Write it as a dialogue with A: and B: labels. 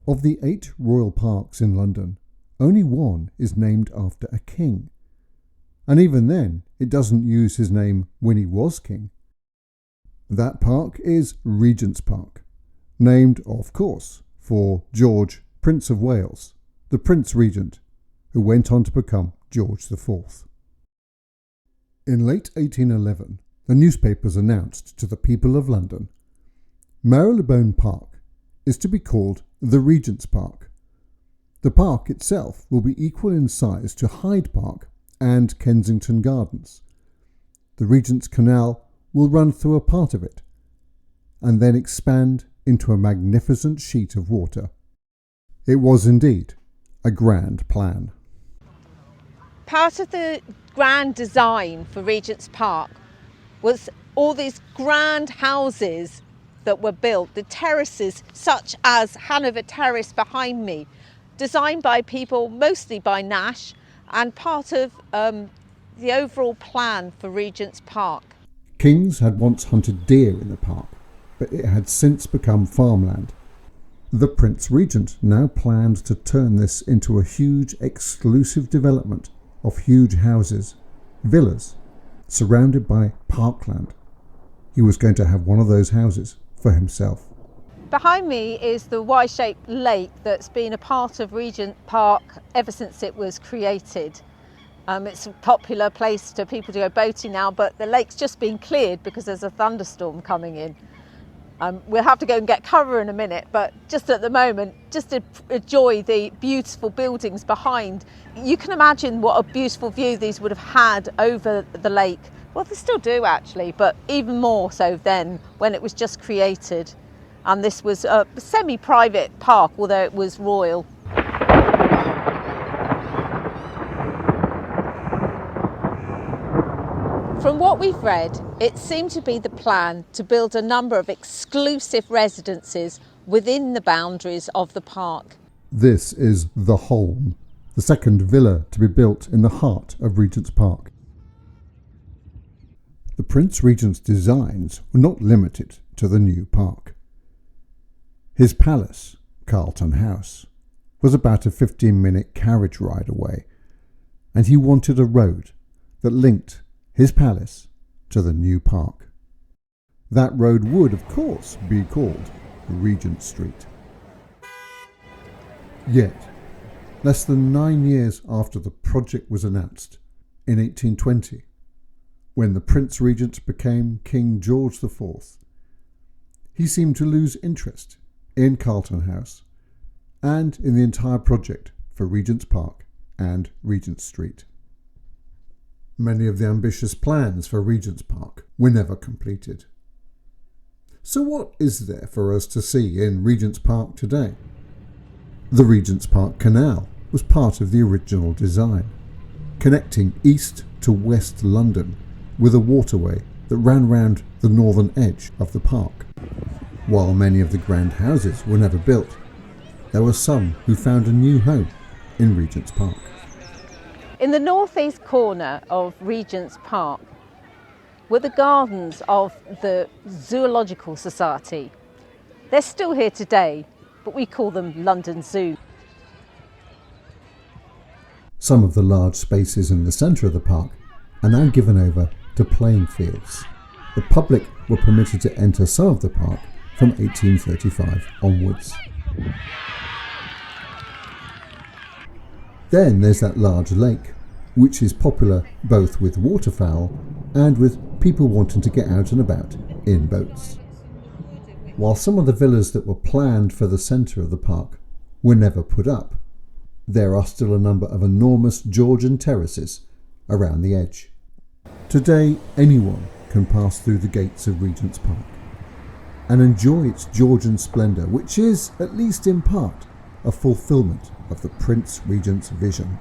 A: Of the 8 royal parks in London, only one is named after a king. And even then, it doesn't use his name when he was king. That park is Regent's Park, named, of course, for George, Prince of Wales, the Prince Regent, who went on to become George IV. In late 1811, the newspapers announced to the people of London, Marylebone Park is to be called the Regent's Park. The park itself will be equal in size to Hyde Park and Kensington Gardens. The Regent's Canal will run through a part of it, and then expand into a magnificent sheet of water. It was indeed a grand plan.
B: Part of the grand design for Regent's Park was all these grand houses that were built, the terraces such as Hanover Terrace behind me, designed by people mostly by Nash and part of the overall plan for Regent's Park.
A: Kings had once hunted deer in the park, but it had since become farmland. The Prince Regent now planned to turn this into a huge exclusive development of huge houses, villas, surrounded by parkland. He was going to have one of those houses for himself.
B: Behind me is the Y-shaped lake that's been a part of Regent Park ever since it was created. It's a popular place for people to go boating now, but the lake's just been cleared because there's a thunderstorm coming in. We'll have to go and get cover in a minute, but just at the moment, just to enjoy the beautiful buildings behind. You can imagine what a beautiful view these would have had over the lake. Well, they still do actually, but even more so then when it was just created. And this was a semi-private park, although it was royal. From what we've read, it seemed to be the plan to build a number of exclusive residences within the boundaries of the park.
A: This is the Holm, the second villa to be built in the heart of Regent's Park. The Prince Regent's designs were not limited to the new park. His palace, Carlton House, was about a 15-minute carriage ride away, and he wanted a road that linked his palace to the new park. That road would, of course, be called Regent Street. Yet, less than 9 years after the project was announced, in 1820, when the Prince Regent became King George IV, he seemed to lose interest in Carlton House and in the entire project for Regent's Park and Regent Street. Many of the ambitious plans for Regent's Park were never completed. So what is there for us to see in Regent's Park today? The Regent's Park Canal was part of the original design, connecting east to west London with a waterway that ran round the northern edge of the park. While many of the grand houses were never built, there were some who found a new home in Regent's Park.
B: In the northeast corner of Regent's Park were the gardens of the Zoological Society. They're still here today, but we call them London Zoo.
A: Some of the large spaces in the centre of the park are now given over to playing fields. The public were permitted to enter some of the park from 1835 onwards. Then there's that large lake, which is popular both with waterfowl and with people wanting to get out and about in boats. While some of the villas that were planned for the centre of the park were never put up, there are still a number of enormous Georgian terraces around the edge. Today, anyone can pass through the gates of Regent's Park and enjoy its Georgian splendour, which is, at least in part, a fulfilment of the Prince Regent's vision.